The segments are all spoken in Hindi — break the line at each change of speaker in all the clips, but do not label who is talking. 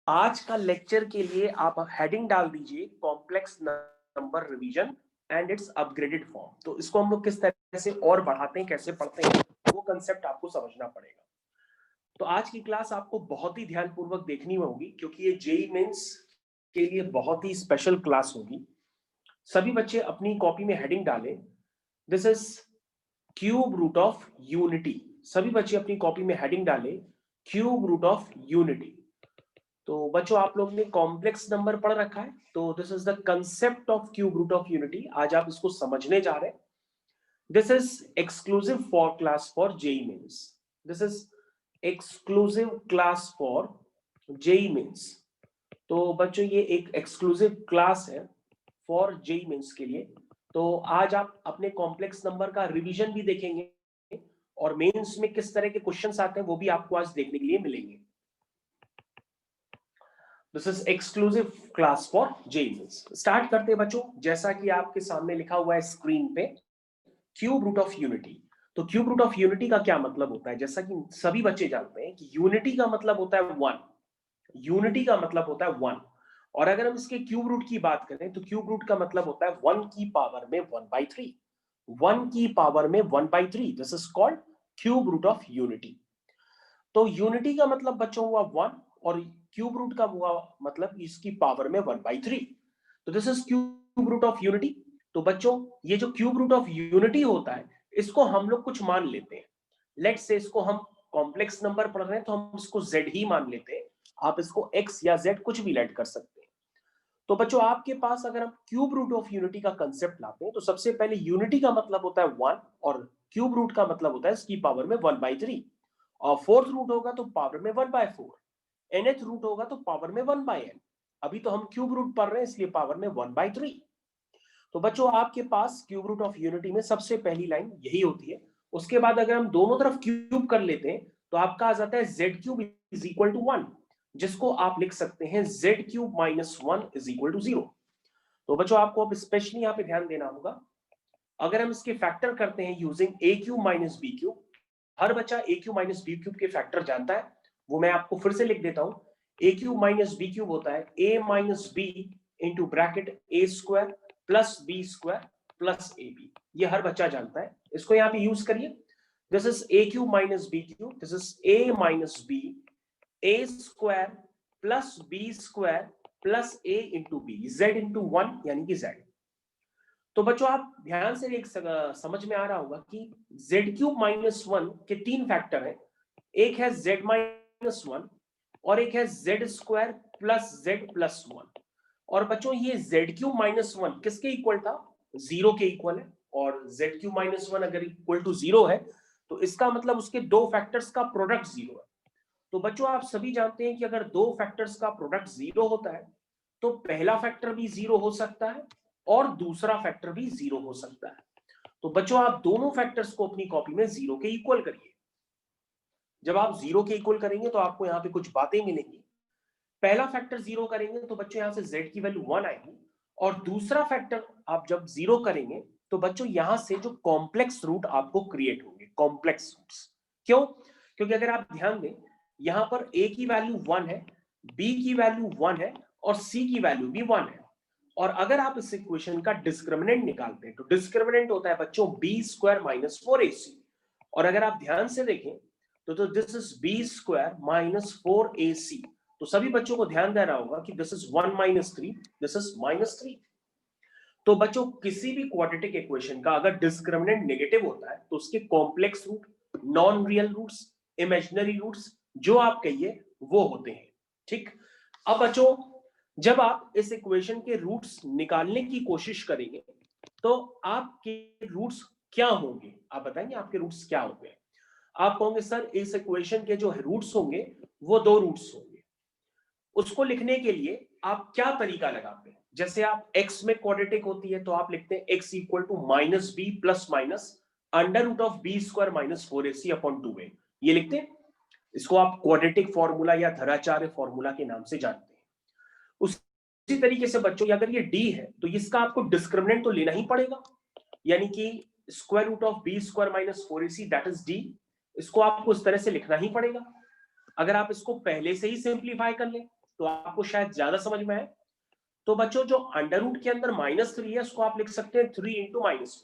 आज का लेक्चर के लिए आप हेडिंग डाल दीजिए complex number revision and it's upgraded form. तो इसको हम लोग किस तरह से और बढ़ाते हैं, कैसे पढ़ते हैं, वो कंसेप्ट आपको समझना पड़ेगा। तो आज की क्लास आपको बहुत ही ध्यानपूर्वक देखनी होगी क्योंकि ये जेईई मेंस के लिए बहुत ही स्पेशल क्लास होगी। सभी बच्चे अपनी कॉपी में हेडिंग डालें, this is cube root of unity. सभी बच्चे अपनी कॉपी में हेडिंग डालें, क्यूब रूट ऑफ यूनिटी। तो बच्चों आप लोग ने कॉम्प्लेक्स नंबर पढ़ रखा है, तो this is the concept of cube root of unity. आज आप इसको समझने जा रहे हैं। This is exclusive for class for JEE Mains. This is exclusive class for JEE Mains. तो बच्चों ये एक एक्सक्लूसिव क्लास है फॉर जेईई मेंस के लिए। तो आज आप अपने कॉम्प्लेक्स नंबर का रिवीजन भी देखेंगे और मेंस में किस तरह के क्वेश्चंस आते हैं वो भी आपको आज देखने के लिए मिलेंगे। This is exclusive class for JEE Mains. Start करते हैं बच्चों। जैसा कि आपके सामने लिखा हुआ है स्क्रीन पे, क्यूब रूट ऑफ यूनिटी। तो क्यूब रूट ऑफ यूनिटी का क्या मतलब होता है? जैसा कि सभी बच्चे जानते हैं कि यूनिटी का मतलब होता है वन। यूनिटी का मतलब होता है वन। और अगर हम इसके क्यूब रूट की बात करें तो क्यूब रूट का मतलब होता है वन की पावर में 1/3। वन की पावर में 1/3, this is called cube root of unity. तो यूनिटी का मतलब बच्चों हुआ वन और क्यूब रूट का हुआ मतलब इसकी पावर में 1/3। तो this is cube root of unity. तो बच्चों ये जो क्यूब रूट ऑफ यूनिटी होता है इसको हम लोग कुछ मान लेते हैं। लेट्स से इसको हम कॉम्प्लेक्स नंबर पढ़ रहे हैं तो हम इसको z ही मान लेते हैं। आप इसको x या z कुछ भी लेट कर सकते हैं। तो बच्चों आपके पास अगर हम क्यूब रूट ऑफ यूनिटी का कंसेप्ट लाते हैं तो सबसे पहले यूनिटी का मतलब होता है वन और क्यूब रूट का मतलब होता है इसकी पावर में 1/3। और फोर्थ रूट होगा तो पावर में 1/4। nth रूट होगा तो पावर में 1/n। अभी तो हम क्यूब रूट पढ़ रहे हैं इसलिए पावर में 1/3। तो बच्चों आपके पास क्यूब रूट ऑफ यूनिटी में सबसे पहली लाइन यही होती है। उसके बाद अगर हम दोनों तरफ क्यूब कर लेते हैं तो आपका आ जाता है z cube is equal to 1, जिसको आप लिख सकते हैं z cube minus 1 is equal to 0। तो बच्चों आपको अब स्पेशली यहाँ पे ध्यान देना होगा। अगर हम इसके फैक्टर करते हैं using a cube minus b cube, हर बच्चा a cube minus b cube के फैक्टर जानता है, वो मैं आपको फिर से लिख देता हूं। a cube minus b cube होता है a minus b into bracket a square plus b square plus ab। ये हर बच्चा जानता है, इसको यहाँ पे यूज करिए। This is a cube minus b cube, this is a minus b a square plus b square plus a into b, z into 1 यानी कि z। तो बच्चों आप ध्यान से एक समझ में आ रहा होगा कि z क्यूब माइनस 1 के तीन फैक्टर हैं। एक है z माइनस 1 और एक है z square plus z plus 1। और बच्चों ये z क्यूब माइनस 1 किसके इक्वल था? 0 के इक्वल है। और z क्यूब माइनस 1 अगर इक्वल टू 0 है तो इसका मतलब उसके दो फैक्टर्स का प्रोडक्ट 0 है। तो बच्चों आप सभी जानते हैं कि अगर दो फैक्टर्स का प्रोडक्ट 0 होता है तो पहला फैक्टर भी 0 हो सकता है और दूसरा फैक्टर भी 0 हो सकता है। तो बच्चों आप दोनों फैक्टर्स को अपनी कॉपी में 0 के इक्वल करिए। जब आप 0 के इक्वल करेंगे तो आपको यहाँ पे कुछ बातें मिलेंगी। पहला फैक्टर 0 करेंगे तो बच्चों यहाँ से z की वैल्यू 1 आएगी और दूसरा फैक्टर आप जब 0 करेंगे तो बच्चों यहाँ से जो कॉम्प्लेक्स रूट आपको क्रिएट होंगे, कॉम्प्लेक्स रूट्स। क्यों? क्योंकि अगर आप ध्यान दें यहाँ पर a की वैल्यू 1 है, b की वैल्यू 1 है और c की वैल्यू भी 1 है। और अगर आप इस इक्वेशन का डिस्क्रिमिनेंट निकालते हैं तो डिस्क्रिमिनेंट होता है बच्चों b स्क्वायर माइनस 4ac। और अगर आप ध्यान से देखें तो this is b square minus 4ac। तो सभी बच्चों को ध्यान देना होगा कि this is 1 minus 3, this is minus 3। तो बच्चों किसी भी क्वाड्रेटिक इक्वेशन का अगर डिस्क्रिमिनेंट नेगेटिव होता है तो उसके complex root, non real roots, imaginary roots जो आप कहिए वो होते हैं। ठीक। अब बच्चों जब आप इस इक्वेशन के रूट्स निकालने की कोशिश करेंगे तो आपके रूट्स क्या होंगे? आप बताएंगे आपके रूट्स क्या होंगे? आप कहोगे सर इस इक्वेशन के जो रूट्स होंगे वो दो रूट्स होंगे। उसको लिखने के लिए आप क्या तरीका लगाते हैं? जैसे आप x में क्वाड्रेटिक होती है तो आप लिखते हैं x equal to minus b plus minus under root of b square minus 4ac upon 2a, ये लिखते हैं। इसको आप क्वाड्रेटिक फॉर्मूला या धराचार्य फॉर्मूला के नाम से जानते हैं। उसी तरीके से बच्चों अगर ये d है तो इसका आपको डिस्क्रिमिनेंट तो लेना ही पड़ेगा, यानी कि square root of b square minus 4ac that is d। इसको आपको इस तरह से लिखना ही पड़ेगा। अगर आप इसको पहले से ही सिंप्लीफाई कर लें तो आपको शायद ज्यादा समझ में आए। तो बच्चों जो अंडर रूट के अंदर -3 है उसको आप लिख सकते हैं 3 × -1।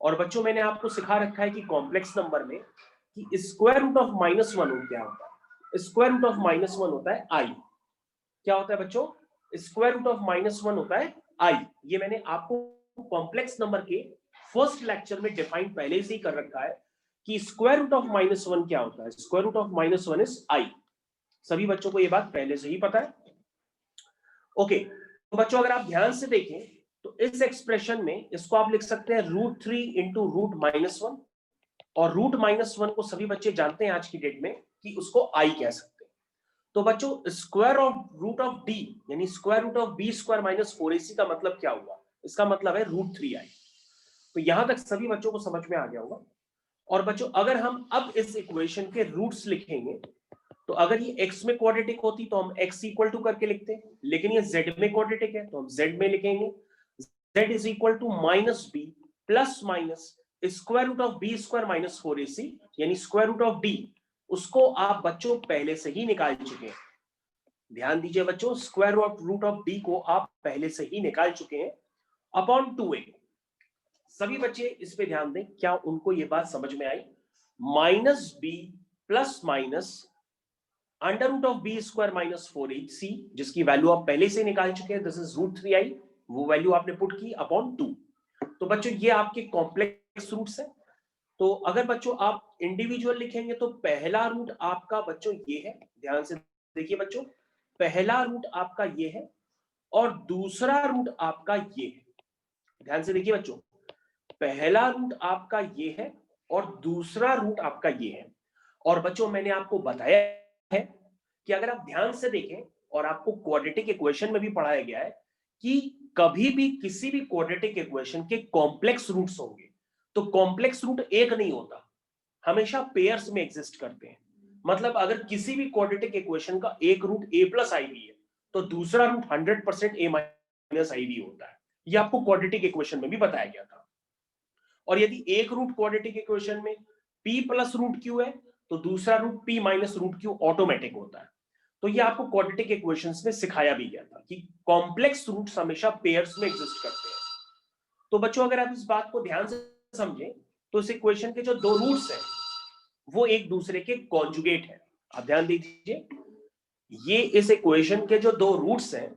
और बच्चों मैंने आपको सिखा रखा है कि कॉम्प्लेक्स नंबर में कि स्क्वायर रूट ऑफ -1 क्या होता है। स्क्वायर रूट ऑफ -1 होता है आई। क्या होता है बच्चों? स्क्वायर रूट ऑफ -1 होता है आई। ये मैंने आपको कॉम्प्लेक्स नंबर के फर्स्ट लेक्चर में डिफाइन पहले से ही कर रखा है कि स्क्वायर रूट ऑफ -1 क्या होता है। Square root of -1 is i. सभी बच्चों को ये बात पहले से ही पता है। ओके, तो बच्चों अगर आप ध्यान से देखें तो इस एक्सप्रेशन में इसको आप लिख सकते हैं √3 × √-1। और √-1 को सभी बच्चे जानते हैं आज की डेट में कि उसको आई कह सकते हैं। तो बच्चों square of root of D यानी square root of b² - 4ac का मतलब क्या हुआ? इसका मतलब है √3i। तो यहां तक सभी बच्चों को समझ में आ गया होगा। और बच्चों अगर हम अब इस इक्वेशन के रूट्स लिखेंगे तो अगर ये x में क्वाड्रेटिक होती तो हम x इक्वल टू करके लिखते, लेकिन ये z में क्वाड्रेटिक है तो हम z में लिखेंगे z is equal to -b plus minus square root of b² - 4ac यानी स्क्वायर रूट ऑफ d। उसको आप बच्चों पहले से ही निकाल चुके हैं। ध्यान दीजिए बच्चों, स्क्वायर रूट ऑफ d को आप पहले से ही निकाल चुके हैं अपॉन 2a। सभी बच्चे इस पे ध्यान दें, क्या उनको ये बात समझ में आई? -b plus minus under root of b² - 4ac जिसकी वैल्यू आप पहले से निकाल चुके हैं, दिस इज √3i। वो वैल्यू आपने पुट की अपॉन 2। तो बच्चों ये आपके कॉम्प्लेक्स रूट्स है। तो अगर बच्चों आप इंडिविजुअल लिखेंगे तो पहला रूट आपका बच्चों ये है। ध्यान से देखिए बच्चों, पहला रूट आपका ये है और दूसरा रूट आपका ये है। ध्यान से देखिए बच्चों, पहला रूट आपका ये है और दूसरा रूट आपका ये है। और बच्चों मैंने आपको बताया है कि अगर आप ध्यान से देखें और आपको क्वाड्रेटिक इक्वेशन में भी पढ़ाया गया है कि कभी भी किसी भी क्वाड्रेटिक इक्वेशन के कॉम्प्लेक्स रूट्स होंगे तो कॉम्प्लेक्स रूट एक नहीं होता, हमेशा पेयर्स में एग्जिस्ट करते हैं। मतलब अगर किसी भी क्वाड्रेटिक इक्वेशन का एक रूट a + ib है तो दूसरा रूट 100% a - ib होता है। ये आपको क्वाड्रेटिक इक्वेशन में भी बताया गया था। और यदि एक रूट क्वाड्रेटिक इक्वेशन में p + √q है तो दूसरा रूट p - √q ऑटोमेटिक होता है। तो ये आपको क्वाड्रेटिक इक्वेशंस में सिखाया भी गया था कि कॉम्प्लेक्स रूट्स हमेशा पेयर्स में एग्जिस्ट करते हैं। तो बच्चों अगर आप इस बात को ध्यान से समझें तो इस इक्वेशन के जो दो रूट्स हैं वो एक दूसरे के कॉन्जुगेट है। आप ध्यान दीजिए, ये इस इक्वेशन के जो दो रूट्स हैं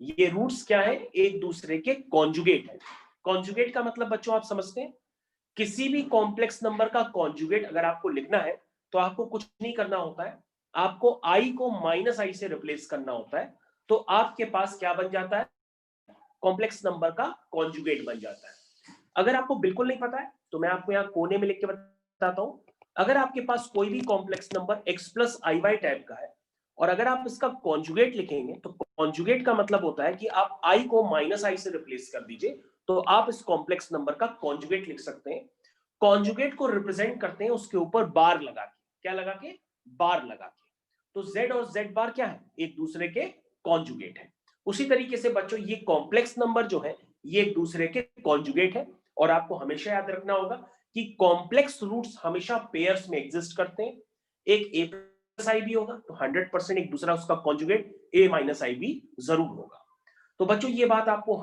ये रूट्स क्या है? एक दूसरे के कॉन्जुगेट है। कॉन्जुगेट का मतलब बच्चों आप समझते हैं, किसी भी कॉम्प्लेक्स नंबर का कॉन्जुगेट अगर आपको लिखना है तो आपको कुछ नहीं करना होता है, आपको i को -i से रिप्लेस करना होता है। तो आपके पास क्या बन जाता है? कॉम्प्लेक्स नंबर का कॉन्जुगेट बन जाता है। अगर आपको बिल्कुल नहीं पता है तो मैं आपको यहाँ कोने में लिख के बताता हूं। अगर आपके पास कोई भी complex number x + iy type का है और अगर आप इसका कॉन्जुगेट लिखेंगे तो कॉन्जुगेट का मतलब होता है कि आप i को -i से रिप्लेस कर दीजिए तो आप इस कॉम्प्लेक्स नंबर का कॉन्जुगेट लिख सकते हैं। कॉन्जुगेट को रिप्रेजेंट करते हैं उसके ऊपर बार लगा के। क्या लगा के? बार लगा के। तो z और z बार क्या है? एक दूसरे के कॉन्जुगेट है। उसी तरीके से बच्चों ये कॉम्प्लेक्स नंबर जो है ये एक दूसरे के कॉन्जुगेट है। और आपको हमेशा याद रखना होगा कि कॉम्प्लेक्स रूट्स हमेशा पेयर्स में एग्जिस्ट करते हैं। एक a + ib होगा तो 100% एक दूसरा उसका कॉन्जुगेट a - ib जरूर होगा। तो बच्चों ये बात आपको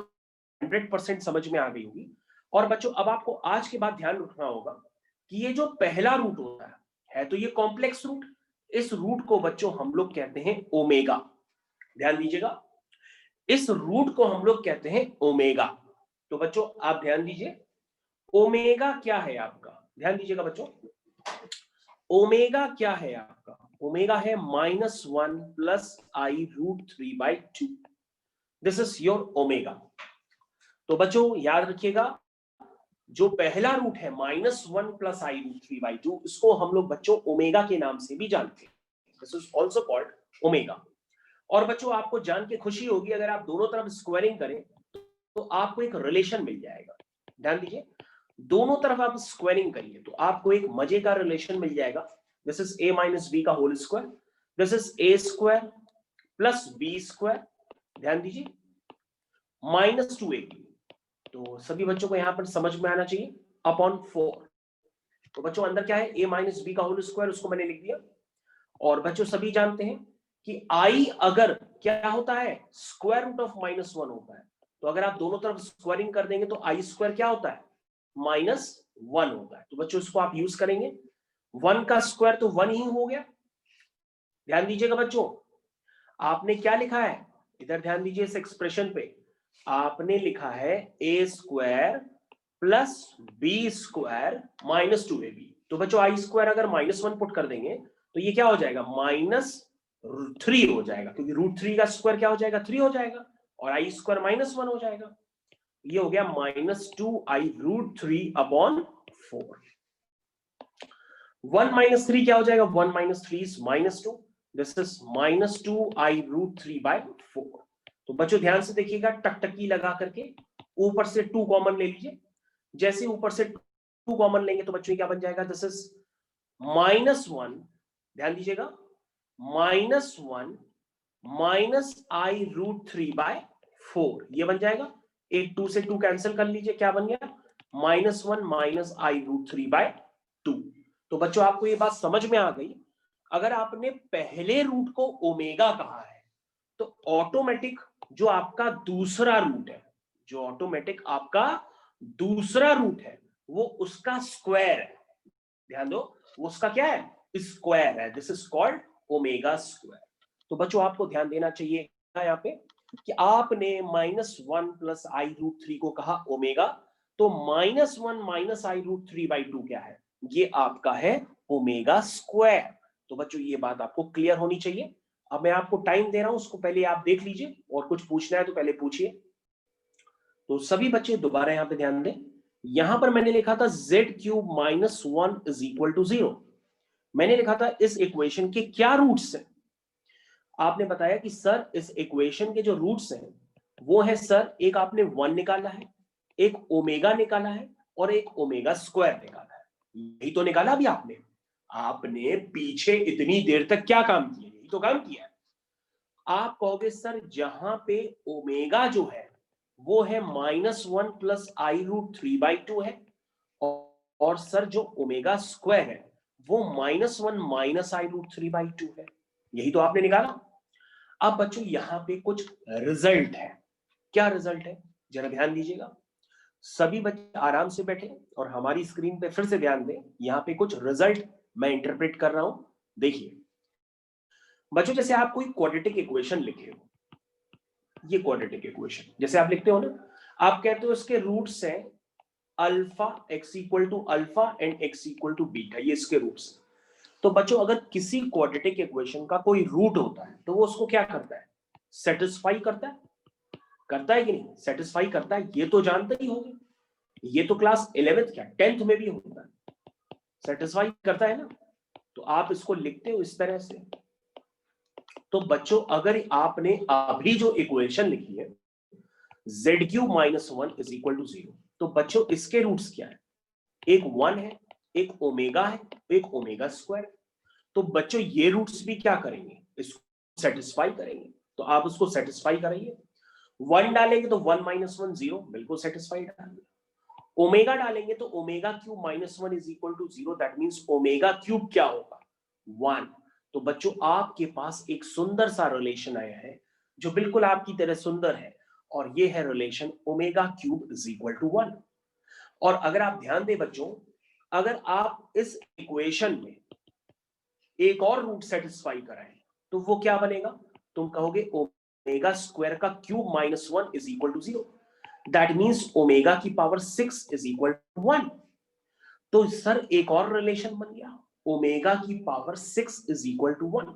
100% समझ में आ गई होगी। और बच्चों अब आपको आज के बाद ध्यान रखना होगा कि ये जो पहला रूट होता है तो ये कॉम्प्लेक्स रूट, इस रूट को बच्चों हम लोग कहते हैं ओमेगा। ध्यान दीजिएगा, इस रूट को हम लोग कहते हैं ओमेगा। तो बच्चों आप ध्यान दीजिए, ओमेगा क्या है आपका? ध्यान दीजिएगा बच्चों, ओमेगा क्या है आपका? ओमेगा है -1 + i√3/2। This is your omega. तो बच्चों याद रखिएगा, जो पहला रूट है -1 + i√3/2 इसको हम लोग बच्चों ओमेगा के नाम से भी जानते हैं। This is also called omega. और बच्चों आपको जान के खुशी होगी, अगर आप दोनों तरफ स्क्वायरिंग करें तो आपको एक रिलेशन मिल जाएगा। ध्यान दीजिए, दोनों तरफ आप स्क्वायरिंग करिए तो आपको एक मजे का रिलेशन मिल जाएगा। दिस इज a - b का whole square, this is a² + b²। ध्यान दीजिए -2ab। तो सभी बच्चों को यहां पर समझ में आना चाहिए अपॉन 4। तो बच्चों अंदर क्या है? a - b का होल स्क्वायर, उसको मैंने लिख दिया। और बच्चों सभी जानते हैं कि आई अगर क्या होता है, स्क्वायर रूट ऑफ -1 होता है, तो अगर आप दोनों तरफ स्क्वायरिंग कर देंगे तो आई स्क्वायर क्या होता है, -1 होता है। तो बच्चों इसको आप यूज करेंगे, 1 का स्क्वायर तो 1 ही हो गया। ध्यान दीजिएगा बच्चों, आपने क्या लिखा है, इधर ध्यान दीजिए इस एक्सप्रेशन पे, आपने लिखा है A square plus B square -2ab। तो बच्चों आई स्क्वायर अगर -1 पुट कर देंगे तो ये क्या हो जाएगा, -3 हो जाएगा, क्योंकि √3 का स्क्वायर क्या हो जाएगा, 3 हो जाएगा, और आई स्क्वायर -1 हो जाएगा। ये हो गया -2i√3/4। 1 - 3 क्या हो जाएगा, 1 - 3 is -2, दिस इज -2i√3/4। तो बच्चों ध्यान से देखिएगा, टकटकी लगा करके ऊपर से 2 कॉमन ले लीजिए। जैसे ऊपर से 2 कॉमन लेंगे तो बच्चों क्या बन जाएगा, दिस इज -1, ध्यान दीजिएगा, -1 -i√3/4 ये बन जाएगा। एक 2 से 2 कैंसिल कर लीजिए, क्या बन गया, -1 -i√3/2। तो बच्चों आपको ये बात समझ में आ गई। अगर आपने पहले रूट को ओमेगा कहा है तो ऑटोमेटिक जो आपका दूसरा रूट है, जो ऑटोमेटिक आपका दूसरा रूट है वो उसका स्क्वायर है। ध्यान दो, वो उसका क्या है, स्क्वायर है। This is called omega square. तो बच्चों आपको ध्यान देना चाहिए यहाँ पे कि आपने -1 + i√3 को कहा ओमेगा, तो -1 - i√3/2 क्या है, ये आपका है ओमेगा स्क्वायर। तो बच्चों ये बात आपको क्लियर होनी चाहिए। अब मैं आपको टाइम दे रहा हूं, उसको पहले आप देख लीजिए, और कुछ पूछना है तो पहले पूछिए। तो सभी बच्चे दोबारा यहां पे ध्यान दें, यहां पर मैंने लिखा था z³ - 1 = 0। मैंने लिखा था इस इक्वेशन के क्या रूट्स हैं। आपने बताया कि सर इस इक्वेशन के जो रूट्स हैं वो है सर, एक आपने 1 निकाला है, एक ओमेगा निकाला है, और एक ओमेगा स्क्वायर निकाला है। यही तो निकाला अभी आपने। आपने पीछे इतनी देर तक क्या काम किया, यही तो काम किया है। आप कहोगे सर जहां पे ओमेगा जो है वो है -1 + i√3/2 है, और सर जो ओमेगा स्क्वायर है वो -1 - i√3/2 है। यही तो आपने निकाला। अब बच्चों यहां पे कुछ रिजल्ट है। क्या रिजल्ट है, जरा ध्यान दीजिएगा। सभी बच्चे आराम से बैठे और हमारी स्क्रीन पे फिर से ध्यान दें। यहां पे कुछ रिजल्ट मैं इंटरप्रेट कर रहा हूं, देखिए बच्चों। जैसे आप कोई क्वाड्रेटिक इक्वेशन लिखे हो, ये क्वाड्रेटिक इक्वेशन जैसे आप लिखते हो ना, आप कहते हो इसके रूट्स हैं alpha, x = alpha and x = beta, ये इसके रूट्स। तो बच्चों अगर किसी क्वाड्रेटिक इक्वेशन का कोई रूट होता है तो वो उसको क्या करता है, सेटिस्फाई करता है। करता है कि नहीं, सेटिस्फाई करता है, ये तो जानते ही होंगे। ये तो क्लास 11th क्या 10th में भी होता है, सेटिस्फाई करता है ना। तो आप इसको लिखते हो इस तरह से। तो बच्चों अगर आपने अभी जो इक्वेशन लिखी है z³ - 1 = 0, तो बच्चों इसके रूट्स क्या है, एक 1 है, एक ओमेगा है, एक ओमेगा स्क्वायर। तो बच्चों ये रूट्स भी क्या करेंगे, इसको सेटिस्फाई करेंगे। तो आप उसको सेटिस्फाई करेंगे। 1 डालेंगे तो 1 - 1 0, बिल्कुल सेटिस्फाइड डालेंगे। ओमेगा डालेंगे तो ओमेगा³ - 1 = 0, दैट मींस ओमेगा³ क्या होगा, 1। तो बच्चों आपके पास एक सुंदर सा रिलेशन आया है जो बिल्कुल आपकी तरह सुंदर है, और ये है रिलेशन ओमेगा³ = 1। और अगर आप ध्यान दें बच्चों, अगर आप इस इक्वेशन में एक और रूट सेटिस्फाई कराएं तो वो क्या बनेगा, तुम कहोगे ओमेगा स्क्वायर का क्यूब - 1 = 0, दैट मींस ओमेगा की पावर 6 = 1। तो सर एक और रिलेशन बन गया, ओमेगा की पावर 6 = 1।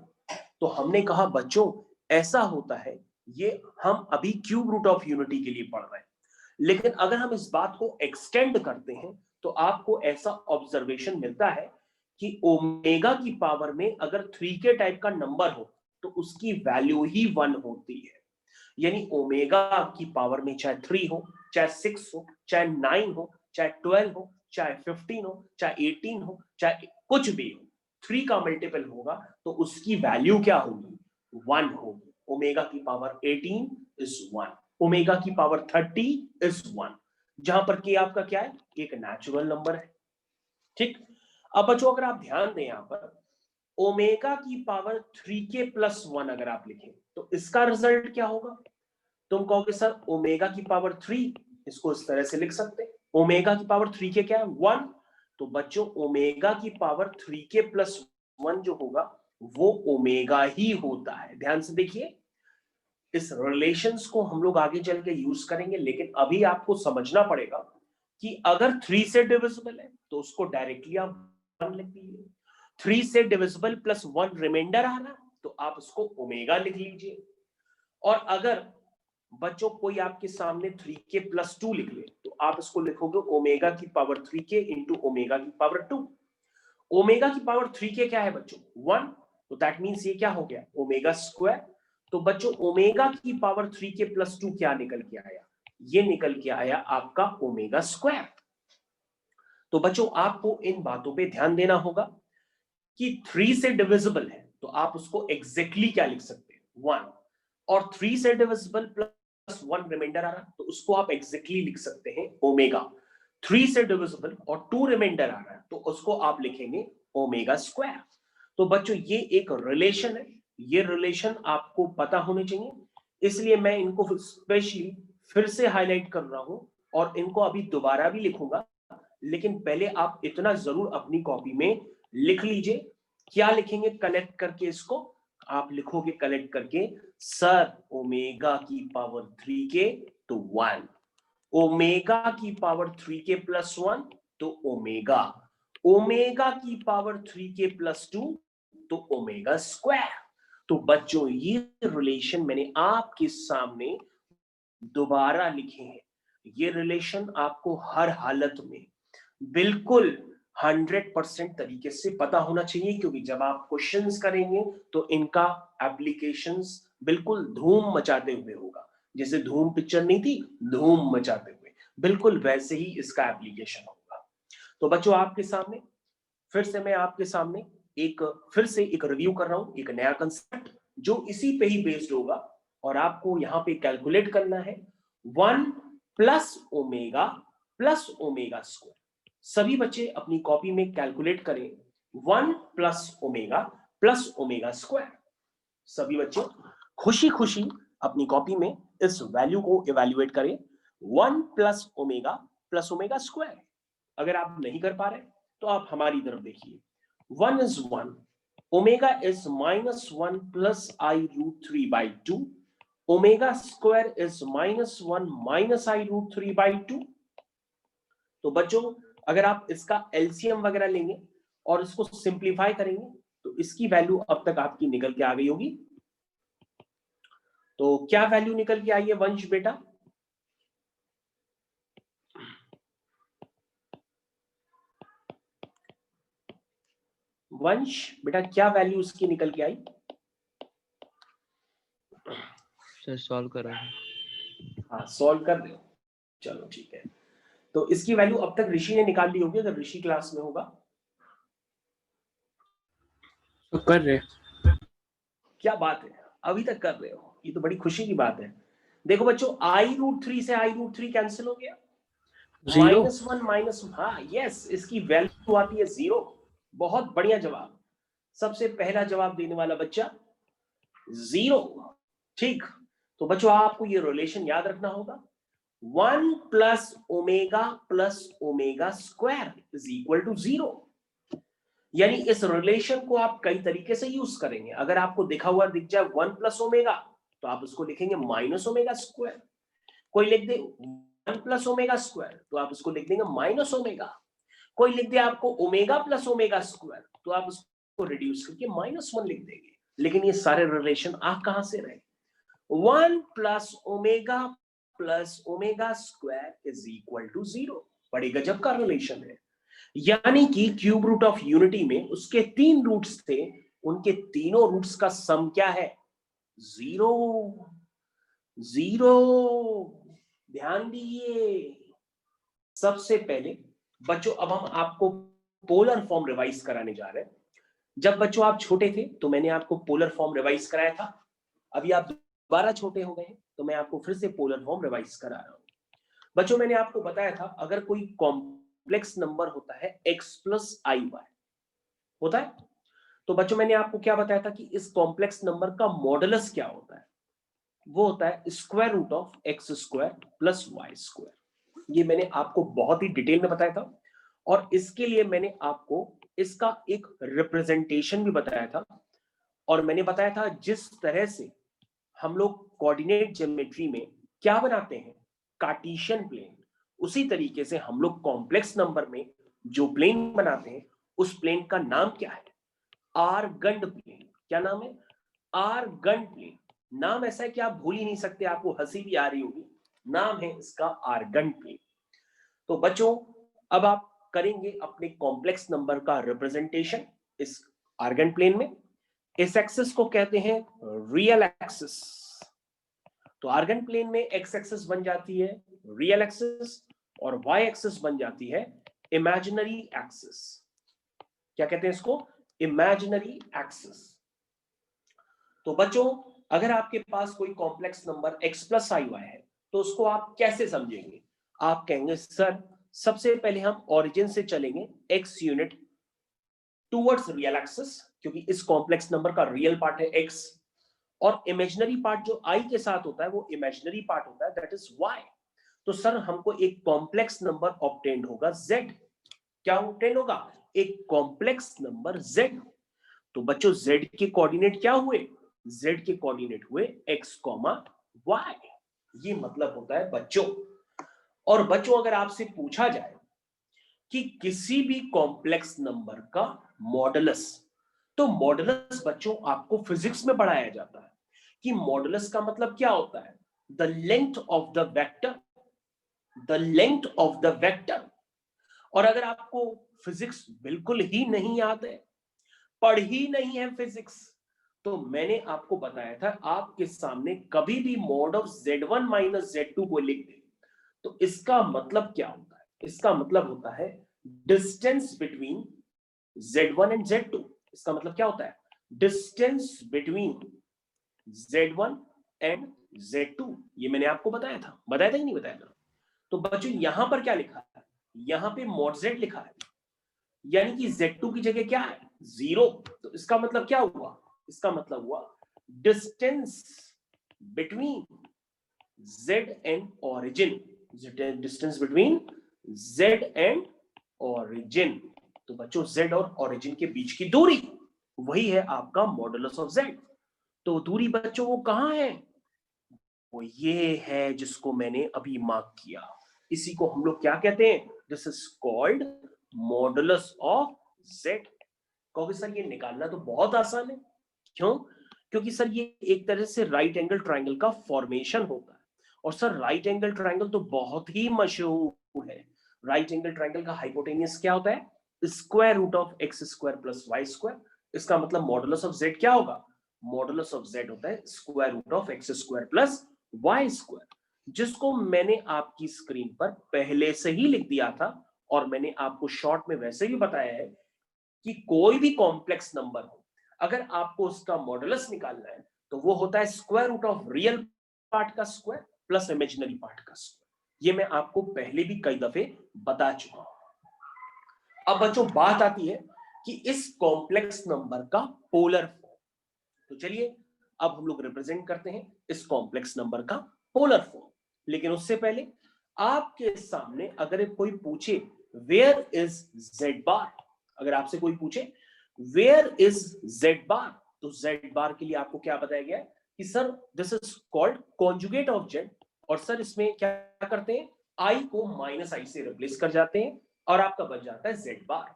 तो हमने कहा बच्चों ऐसा होता है, ये हम अभी क्यूब रूट ऑफ यूनिटी के लिए पढ़ रहे हैं, लेकिन अगर हम इस बात को एक्सटेंड करते हैं तो आपको ऐसा ऑब्जर्वेशन मिलता है कि ओमेगा की पावर में अगर 3k टाइप का नंबर हो तो उसकी वैल्यू ही 1 होती है। यानी ओमेगा की पावर में चाहे 3 हो, चाहे 6 हो, चाहे 9 हो, चाहे 12 हो, चाहे 15 हो, चाहे 18 हो, चाहे कुछ भी हो, 3 का मल्टीपल होगा तो उसकी वैल्यू क्या होगी, 1 होगी। ओमेगा की पावर 18 इज 1, ओमेगा की पावर 30 इज 1, जहां पर के आपका क्या है, एक नेचुरल नंबर है। ठीक। अब बच्चों अगर आप ध्यान दें यहां पर, ओमेगा की पावर 3k+1 अगर आप लिखें तो इसका रिजल्ट क्या होगा? तुम कहोगे सर ओमेगा की पावर 3, इसको इस तरह से लिख सकते हैं, ओमेगा की पावर 3k क्या है? 1। तो बच्चों ओमेगा की पावर 3k+1 जो होगा वो ओमेगा ही होता है। ध्यान से देखिए, इस रिलेशंस को हम लोग आगे चल के यूज करेंगे, लेकिन अभी आपको समझना पड़ेगा कि अगर 3 से डिविजिबल है तो उसको डायरेक्टली आप 1 लिख लीजिए। 3 से डिविजिबल +1 रिमाइंडर आ रहा है तो आप उसको ओमेगा लिख लीजिए। और अगर बच्चों कोई आपके सामने 3k+2 लिख ले तो आप इसको लिखोगे ओमेगा की पावर 3k इंटू ओमेगा की पावर 2। ओमेगा की पावर 3k क्या है बच्चों? 1। तो दैट मीन्स ये क्या हो गया? Omega square. तो बच्चों ओमेगा की पावर 3k+2 क्या निकल के आया? ये निकल के आया आपका ओमेगा स्क्वायर। तो बच्चों आपको इन बातों पे ध्यान देना होगा कि 3 से डिविजिबल है तो आप उसको एग्जैक्टली क्या लिख सकते हैं? 1। और 3 से डिविजिबल +1 रिमाइंडर आ रहा तो उसको आप एग्जैक्टली लिख सकते हैं ओमेगा। 3 से डिविजिबल और 2 रिमाइंडर आ रहा है तो उसको आप लिखेंगे ओमेगा स्क्वायर। तो बच्चों ये एक रिलेशन है, ये रिलेशन आपको पता होने चाहिए, इसलिए मैं इनको स्पेशली फिर से हाईलाइट कर रहा हूं और इनको अभी दोबारा भी लिखूंगा, लेकिन पहले आप इतना जरूर अपनी कॉपी में लिख लीजिए। क्या लिखेंगे कनेक्ट करके इसको? आप लिखोगे कनेक्ट करके सर ओमेगा की पावर 3k तो 1, ओमेगा की पावर 3k+1 तो ओमेगा, ओमेगा की पावर 3k+2 तो ओमेगा स्क्वायर। तो बच्चों ये रिलेशन मैंने आपके सामने दोबारा लिखे हैं। ये रिलेशन आपको हर हालत में बिल्कुल 100% तरीके से पता होना चाहिए, क्योंकि जब आप क्वेश्चंस करेंगे तो इनका एप्लीकेशंस बिल्कुल धूम मचाते हुए होगा। जैसे धूम पिक्चर नहीं थी, धूम मचाते हुए, बिल्कुल वैसे ही इसका एप्लीकेशन होगा। तो बच्चों आपके सामने फिर से मैं आपके सामने फिर से एक रिव्यू कर रहा हूं, एक नया कंसेप्ट जो इसी पे ही बेस्ड होगा। और आपको यहां पे कैलकुलेट करना है 1 प्लस ओमेगा स्क्वायर। सभी बच्चे अपनी कॉपी में कैलकुलेट करें 1 प्लस ओमेगा स्क्वायर। सभी बच्चे खुशी खुशी अपनी कॉपी में इस वैल्यू को इवैल्यूएट करें 1 प्लस ओमेगा स्क्वायर। अगर आप नहीं कर पा रहे तो आप हमारी तरफ देखिए, 1 is 1, omega is -1 plus I√3/2, omega square is -1 minus I√3/2। तो बच्चों अगर आप इसका एलसीएम वगैरह लेंगे और इसको सिंप्लीफाई करेंगे तो इसकी वैल्यू अब तक आपकी निकल के आ गई होगी। तो क्या वैल्यू निकल के आई है वंश बेटा? वंश बेटा क्या वैल्यू इसकी निकल के आई?
सर सॉल्व कर रहा हूं।
हाँ सॉल्व कर रहे हो, चलो ठीक है। तो इसकी वैल्यू अब तक ऋषि ने निकाल ली होगी, अगर ऋषि क्लास में होगा।
तो कर रहे।
क्या बात है, अभी तक कर रहे हो, ये तो बड़ी खुशी की बात है। देखो बच्चों I√3 से I√3 कैंसिल हो गया, -1 माइनस, हाँ यस, इसकी वैल्यू आती है 0। बहुत बढ़िया जवाब, सबसे पहला जवाब देने वाला बच्चा 0। ठीक, तो बच्चों आपको ये रिलेशन याद रखना होगा, 1 plus omega square is equal to 0। यानी इस रिलेशन को आप कई तरीके से यूज करेंगे। अगर आपको दिखा हुआ दिख जाए 1 प्लस ओमेगा तो आप उसको लिखेंगे माइनस ओमेगा स्क्वायर। कोई लिख दे 1 प्लस ओमेगा स्क्वायर तो आप उसको लिख देंगे माइनस ओमेगा। कोई लिख दे आपको ओमेगा प्लस ओमेगा स्क्वायर तो आप उसको रिड्यूस करके -1 लिख देंगे। लेकिन ये सारे रिलेशन आप कहां से रहे? 1 plus omega square is equal to 0। बड़ी गजब का रिलेशन है। यानी कि क्यूब रूट ऑफ यूनिटी में उसके 3 रूट्स थे, उनके तीनों रूट्स का सम क्या है? 0। 0, ध्यान दीजिए। सबसे पहले बच्चों अब हम आपको पोलर फॉर्म रिवाइज कराने जा रहे हैं। जब बच्चों आप छोटे थे तो मैंने आपको पोलर फॉर्म रिवाइज कराया था। अभी आप दोबारा छोटे हो गए तो मैं आपको फिर से पोलर फॉर्म रिवाइज करा रहा हूं। बच्चों मैंने आपको बताया था अगर कोई कॉम्प्लेक्स नंबर होता है x + iy होता है, तो बच्चों मैंने आपको क्या बताया था कि इस कॉम्प्लेक्स नंबर का मॉडुलस क्या होता है, वो होता है square root of x square plus Y square. ये मैंने आपको बहुत ही डिटेल में बताया था और इसके लिए मैंने आपको इसका एक रिप्रेजेंटेशन भी बताया था और मैंने बताया था जिस तरह से हम लोग कोऑर्डिनेट ज्योमेट्री में क्या बनाते हैं, कार्टेशियन प्लेन, उसी तरीके से हम लोग कॉम्प्लेक्स नंबर में जो प्लेन बनाते हैं उस प्लेन का नाम क्या है, आर्गंड प्लेन। क्या नाम है, आर्गंड प्लेन। नाम ऐसा है कि आप भूल ही नहीं सकते, आपको हंसी भी आ रही होगी, नाम है इसका आर्गंड प्लेन। तो बच्चों अब आप करेंगे अपने कॉम्प्लेक्स नंबर का रिप्रेजेंटेशन इस आर्गन प्लेन में। इस एक्सिस को कहते हैं रियल एक्सिस। तो आर्गन प्लेन में एक्स एक्सिस बन जाती है रियल एक्सिस और वाई एक्सिस बन जाती है इमेजिनरी एक्सिस। क्या कहते हैं इसको, इमेजिनरी एक्सिस। तो बच्चों अगर आपके पास कोई कॉम्प्लेक्स नंबर x प्लस आई वाई है तो उसको आप कैसे समझेंगे, आप कहेंगे सर सबसे पहले हम ओरिजिन से चलेंगे x unit towards real axis, क्योंकि इस कॉम्प्लेक्स नंबर का रियल पार्ट है x और इमेजिनरी पार्ट जो i के साथ होता है वो इमेजिनरी पार्ट होता है, दैट इज y। तो सर हमको एक कॉम्प्लेक्स नंबर ऑब्टेन्ड होगा z। क्या ऑब्टेन्ड होगा, एक कॉम्प्लेक्स नंबर z। तो बच्चों z के कोऑर्डिनेट क्या हुए, z के कोऑर्डिनेट हुए x, y। ये मतलब होता है बच्चों। और बच्चों अगर आपसे पूछा जाए कि किसी भी कॉम्प्लेक्स नंबर का मॉडुलस, तो मॉडुलस बच्चों आपको फिजिक्स में पढ़ाया जाता है कि मॉडुलस का मतलब क्या होता है, the length of the vector, the length of the vector. और अगर आपको फिजिक्स बिल्कुल ही नहीं याद है, पढ़ ही नहीं है फिजिक्स, तो मैंने आपको बताया था आपके सामने कभी भी mod of z1 minus z2 को लिख दे तो इसका मतलब क्या होता है, इसका मतलब होता है distance between z1 and z2। इसका मतलब क्या होता है, distance between z1 and z2। ये मैंने आपको बताया था कि नहीं बताया था। तो बच्चों यहां पर क्या लिखा है, यहां पे mod z लिखा है, यानी कि z2 की जगह क्या है, 0। तो इसका मतलब क्या हुआ, इसका मतलब हुआ distance between z and origin, distance between z and origin। तो बच्चों z और origin के बीच की दूरी वही है आपका मॉडुलस ऑफ z। तो दूरी बच्चों वो कहां है, वो ये है जिसको मैंने अभी मार्क किया। इसी को हम लोग क्या कहते हैं, this is called modulus of z। कहोगे सर ये निकालना तो बहुत आसान है, क्यों, क्योंकि सर ये एक तरह से राइट एंगल ट्रायंगल का फॉर्मेशन होता है। और सर राइट एंगल ट्रायंगल तो बहुत ही मशहूर है। राइट एंगल ट्रायंगल का हाइपोटेन्यूज क्या होता है, square root of x square plus Y square. इसका मतलब मॉडुलस ऑफ जेड क्या होगा, मॉडुलस ऑफ जेड होता है square root of x square plus Y square, जिसको मैंने आपकी स्क्रीन पर पहले से ही लिख दिया था और मैंने आपको शॉर्ट में वैसे भी बताया है कि कोई भी कॉम्प्लेक्स नंबर हो अगर आपको उसका मॉडुलस निकालना है तो वो होता है square root of real part का स्क्वायर प्लस इमेजिनरी पार्ट का स्क्वायर। ये मैं आपको पहले भी कई दफे बता चुका हूं। अब बच्चों बात आती है कि इस कॉम्प्लेक्स नंबर का पोलर फॉर्म। तो चलिए अब हम लोग रिप्रेजेंट करते हैं इस कॉम्प्लेक्स नंबर का पोलर फॉर्म। लेकिन उससे पहले आपके सामने अगर कोई पूछे वेयर इज जेड बार, अगर आपसे कोई पूछे वेयर इज जेड बार, तो जेड बार के लिए आपको क्या बताया गया है कि sir this is called conjugate of Z. और सर इसमें क्या करते हैं, आई को माइनस आई से रिप्लेस कर जाते हैं और आपका बच जाता है जेड बार।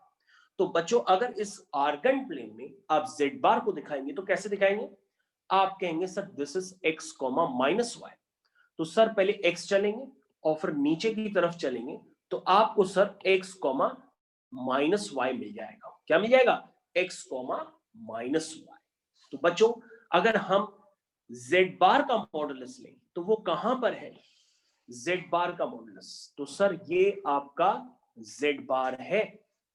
तो बच्चों अगर इस आर्गन प्लेन में आप जेड बार को दिखाएंगे तो कैसे दिखाएंगे, आप कहेंगे sir this is X comma minus Y. तो सर पहले एक्स चलेंगे और फिर नीचे की तरफ चलेंगे तो आपको sir X comma minus Y मिल जाएगा। क्या मिल जाएगा, एक्स कॉमा माइनस वाई। तो बच्चों अगर हम जेड बार का मॉडुलस लें तो वो कहां पर है, जेड बार का मॉडुलस, तो सर ये आपका जेड बार है।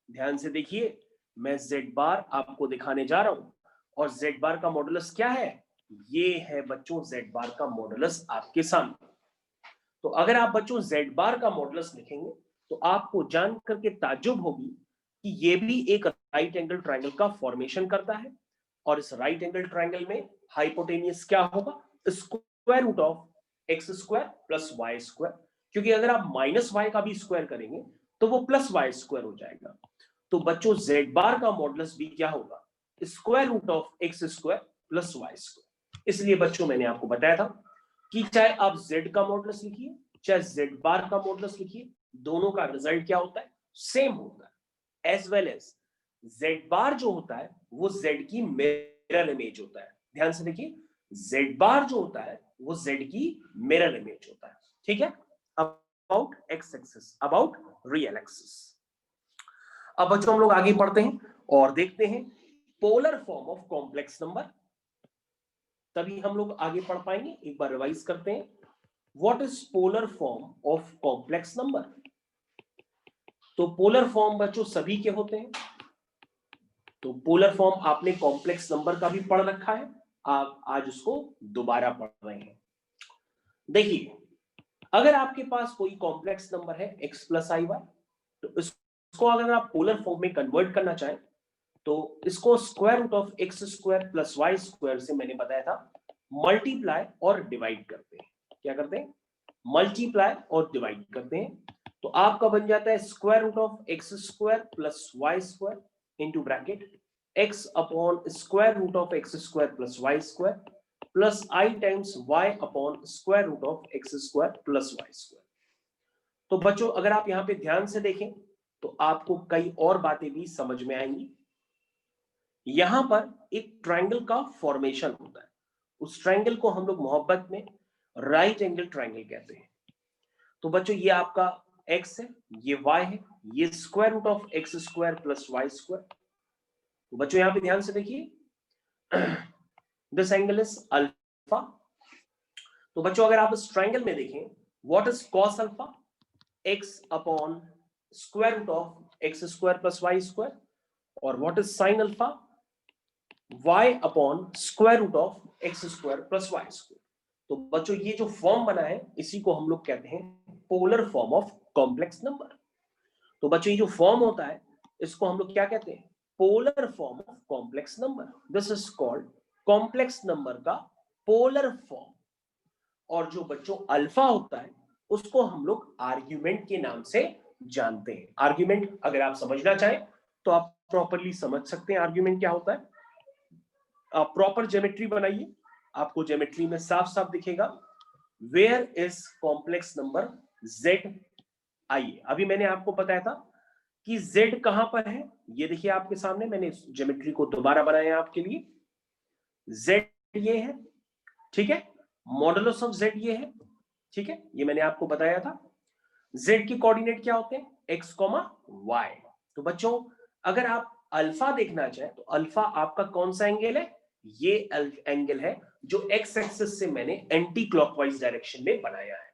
ध्यान से देखिए मैं जेड बार आपको दिखाने जा रहा हूं और जेड बार का मॉडुलस क्या है, ये है बच्चों जेड बार का मॉडुलस आपके सामने। तो अगर आप बच्चों जेड बार का मॉडुलस लिखेंगे तो आपको जान करके ताज्जुब होगी कि ये भी एक राइट एंगल ट्रायंगल का फॉर्मेशन करता है, और इस राइट एंगल ट्रायंगल में हाइपोटेनियस क्या होगा, square root of x square plus Y square, क्योंकि अगर आप माइनस वाई का भी स्क्वायर करेंगे तो वो प्लस वाई स्क्वायर हो जाएगा। तो बच्चों जेड बार का मॉडुलस भी क्या होगा, square root of x square plus Y square. इसलिए बच्चों मैंने आपको बताया था कि चाहे आप जेड का मॉडुलस लिखिए चाहे जेड बार का मॉडुलस लिखिए, दोनों का रिजल्ट क्या होता है, सेम होता है। एज वेल एज जेड बार जो होता है वो जेड की मिरर इमेज होता है। ध्यान से देखिए, जेड बार जो होता है वो जेड की मिरर इमेज होता है। ठीक है, about x axis, about real axis. अब बच्चों हम लोग आगे पढ़ते हैं और देखते हैं polar form of complex number, तभी हम लोग आगे पढ़ पाएंगे। एक बार रिवाइज करते हैं, what is polar form of complex number. तो पोलर फॉर्म बच्चों सभी के होते हैं, तो पोलर फॉर्म आपने कॉम्प्लेक्स नंबर का भी पढ़ रखा है, आप आज उसको दोबारा पढ़ रहे हैं। देखिए, अगर आपके पास कोई कॉम्प्लेक्स नंबर है x प्लस आई वाई, तो इसको अगर आप पोलर फॉर्म में कन्वर्ट करना चाहें तो इसको square root of x square plus Y square से मैंने बताया था मल्टीप्लाई और डिवाइड करते हैं। क्या करते हैं, मल्टीप्लाई और डिवाइड करते हैं। तो आपका बन जाता है square root of x square plus Y square into bracket x upon square root of x square plus Y square plus i times y upon square root of x square plus Y square. तो बच्चों अगर आप यहां पे ध्यान से देखें तो आपको कई और बातें भी समझ में आएंगी। यहां पर एक ट्रायंगल का फॉर्मेशन होता है, उस ट्रायंगल को हम लोग मोहब्बत में राइट एंगल ट्रायंगल कहते हैं। तो बच्चों ये आपका x है, ये y है, ये square root of x square plus Y square. तो बच्चों यहां पे ध्यान से देखिए, दिस एंगल इज अल्फा। तो बच्चों अगर आप इस ट्रायंगल में देखें, what is cos alpha, x upon square root of x square plus Y square, और what is sine alpha, y upon square root of x square plus Y square. तो बच्चों ये जो फॉर्म बना है इसी को हम लोग कहते हैं polar form of complex number. तो बच्चों ये जो फॉर्म होता है इसको हम लोग क्या कहते हैं, polar form of complex number. This is called complex number का पोलर फॉर्म। और जो बच्चों अल्फा होता है उसको हम लोग आर्ग्यूमेंट के नाम से जानते हैं। आर्ग्यूमेंट अगर आप समझना चाहें तो आप प्रॉपरली समझ सकते हैं आर्ग्यूमेंट क्या होता है। आप प्रॉपर ज्योमेट्री बनाइए, आपको ज्योमेट्री में साफ साफ दिखेगा where is complex number z। आइए, अभी मैंने आपको बताया था कि z कहां पर है, ये देखिए आपके सामने, मैंने ज्योमेट्री को दोबारा बनाया आपके लिए। z ये है, ठीक है, मॉडुलस ऑफ z ये है, ठीक है, ये मैंने आपको बताया था। z के कोऑर्डिनेट क्या होते हैं, x, y। तो बच्चों अगर आप अल्फा देखना चाहें तो अल्फा आपका कौन सा एंगल है, ये एंगल है जो x एक्सिस से मैंने एंटी क्लॉकवाइज डायरेक्शन में बनाया है।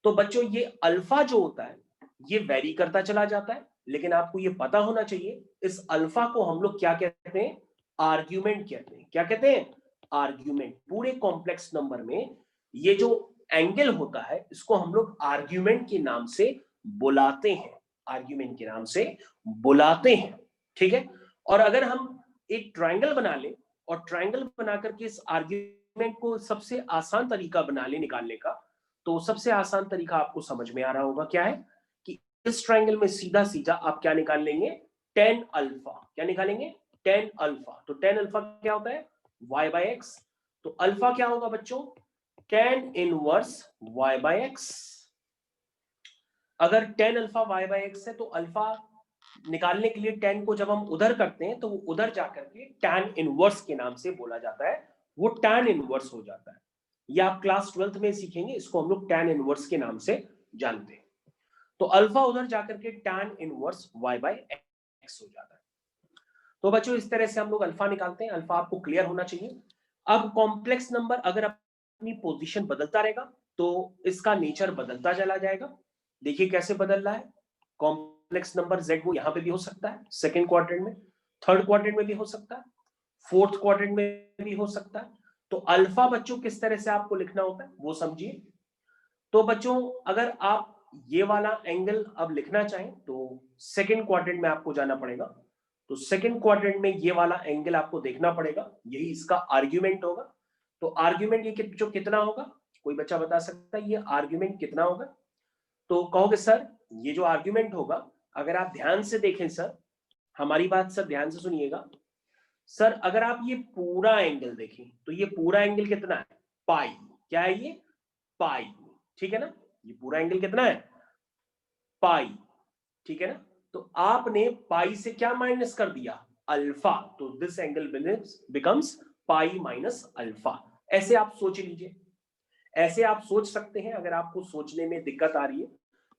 तो बच्चों ये अल्फा जो होता है ये वेरी करता चला जाता है, लेकिन आपको ये पता होना चाहिए इस अल्फा को हम लोग क्या कहते हैं, आर्ग्यूमेंट कहते हैं। क्या कहते हैं, आर्ग्यूमेंट। पूरे कॉम्प्लेक्स नंबर में ये जो एंगल होता है इसको हम लोग आर्ग्यूमेंट के नाम से बुलाते हैं, आर्ग्यूमेंट के नाम से बुलाते हैं, ठीक है। और अगर हम एक ट्रायंगल बना ले और ट्रायंगल बना करके इस आर्ग्यूमेंट को सबसे आसान तरीका बना ले निकालने का, तो सबसे आसान तरीका आपको समझ में आ रहा होगा क्या है कि इस ट्रायंगल में सीधा सीधा आप क्या निकाल लेंगे, tan अल्फा। क्या निकालेंगे, tan अल्फा। तो tan अल्फा क्या होता है, y बाय एक्स। तो अल्फा क्या होगा बच्चों, tan inverse y by x. अगर tan alpha y by x है तो अल्फा निकालने के लिए tan को जब हम उधर करते हैं तो वो उधर जाकर के tan इनवर्स के नाम से बोला जाता है, वो tan इनवर्स हो जाता है। ये आप क्लास 12th में सीखेंगे, इसको हम लोग tan इनवर्स के नाम से जानते हैं। तो अल्फा उधर जाकर के tan inverse y by x हो जाता है। तो बच्चों इस तरह से हम लोग अल्फा निकालते हैं, अल्फा आपको क्लियर होना चाहिए। अब कॉम्प्लेक्स नंबर अगर अपनी पोजीशन बदलता रहेगा तो इसका नेचर बदलता चला जाएगा। देखिए कैसे बदल रहा है, कॉम्प्लेक्स नंबर z वो यहां पे भी हो सकता है सेकंड क्वाड्रेंट में, थर्ड क्वाड्रेंट में भी हो सकता है, फोर्थ क्वाड्रेंट में भी हो सकता है। तो अल्फा बच्चों किस तरह से आपको लिखना होता है वो समझिए। तो बच्चों अगर आप ये वाला एंगल अब लिखना चाहें तो सेकंड क्वाड्रेंट में आपको जाना पड़ेगा। तो सेकंड क्वाड्रेंट में ये वाला एंगल आपको देखना पड़ेगा, यही इसका आर्ग्यूमेंट होगा। तो आर्ग्यूमेंट ये जो कितना होगा, कोई बच्चा बता सकता है ये आर्ग्यूमेंट कितना होगा? तो कहोगे सर ये जो आर्ग्यूमेंट होगा, अगर आप ध्यान से देखें सर, हमारी बात सर ध्यान से सुनिएगा सर, अगर आप ये पूरा एंगल देखें तो ये पूरा एंगल कितना है? पाई। क्या है ये? पाई। ठीक है ना, ये पूरा एंगल कितना है? पाई। ठीक है ना, तो आपने पाई से क्या माइनस कर दिया? अल्फा। तो this angle becomes pi minus alpha. ऐसे आप सोच लीजिए, ऐसे आप सोच सकते हैं अगर आपको सोचने में दिक्कत आ रही है।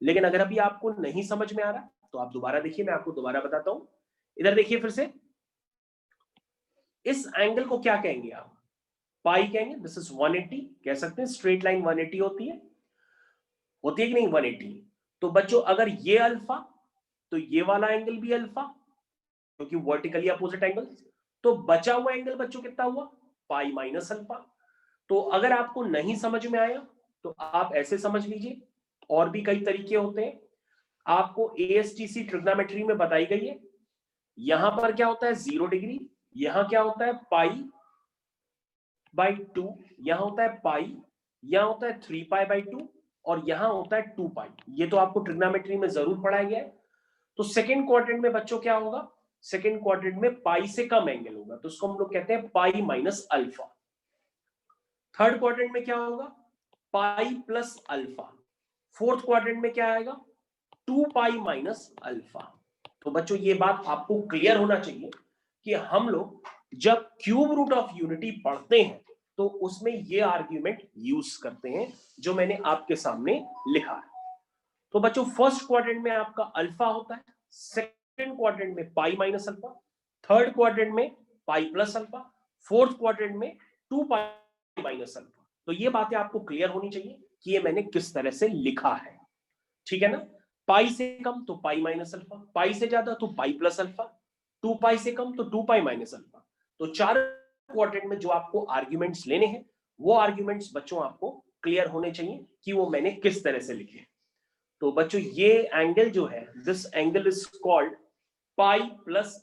लेकिन अगर अभी आपको नहीं समझ में आ रहा तो आप दोबारा देखिए, मैं आपको दोबारा बताता हूं। इधर देखिए फिर से, इस एंगल को क्या कहेंगे आप? पाई कहेंगे। दिस इज 180, कह सकते हैं स्ट्रेट लाइन 180 होती है कि नहीं 180। तो बच्चों अगर ये अल्फा तो ये वाला एंगल भी अल्फा, क्योंकि वर्टिकली अपोजिट एंगल। तो बचा हुआ एंगल बच्चों कितना हुआ? पाई माइनस अल्फा। तो अगर आपको नहीं समझ में आया तो आप ऐसे समझ लीजिए, और भी कई तरीके होते हैं, आपको एएसटीसी ट्रिग्नोमेट्री में बताई गई है। यहां पर क्या होता है? 0 डिग्री। यहां क्या होता है? Pi by 2। यहां होता है पाई, यहां होता है 3 पाई बाई 2, और यहां होता है 2 पाई। ये तो आपको ट्रिग्नोमेट्री में जरूर पढ़ाया गया है। तो सेकेंड क्वाड्रेंट में बच्चों क्या होगा? सेकेंड क्वाड्रेंट में पाई से कम एंगल होगा, तो उसको हम लोग कहते हैं पाई माइनस अल्फा। थर्ड क्वाड्रेंट में क्या होगा? पाई प्लस अल्फा। फोर्थ क्वाड्रेंट में क्या आएगा? 2 पाई माइनस अल्फा। तो बच्चों ये बात आपको क्लियर होना चाहिए कि हम लोग जब क्यूब रूट ऑफ यूनिटी पढ़ते हैं तो उसमें ये आर्ग्यूमेंट यूज करते हैं जो मैंने आपके सामने लिखा है। तो बच्चों फर्स्ट क्वाड्रेंट में आपका अल्फा होता है, सेकंड क्वाड्रेंट में pi minus alpha, third quadrant में pi plus alpha, fourth quadrant में 2 पाई माइनस अल्फा। तो ये बातें आपको क्लियर होनी चाहिए कि ये मैंने किस तरह से लिखा है। ठीक है ना, पाई से कम तो पाई माइनस अल्फा, पाई से ज्यादा तो पाई प्लस अल्फा, 2 पाई से कम तो 2 पाई माइनस अल्फा। तो चार क्वाड्रेंट में जो आपको आर्ग्यूमेंट्स लेने हैं वो आर्ग्यूमेंट्स बच्चों आपको क्लियर होने चाहिए कि वो मैंने किस तरह से लिखे। तो बच्चों ये एंगल जो है, this angle is called pi plus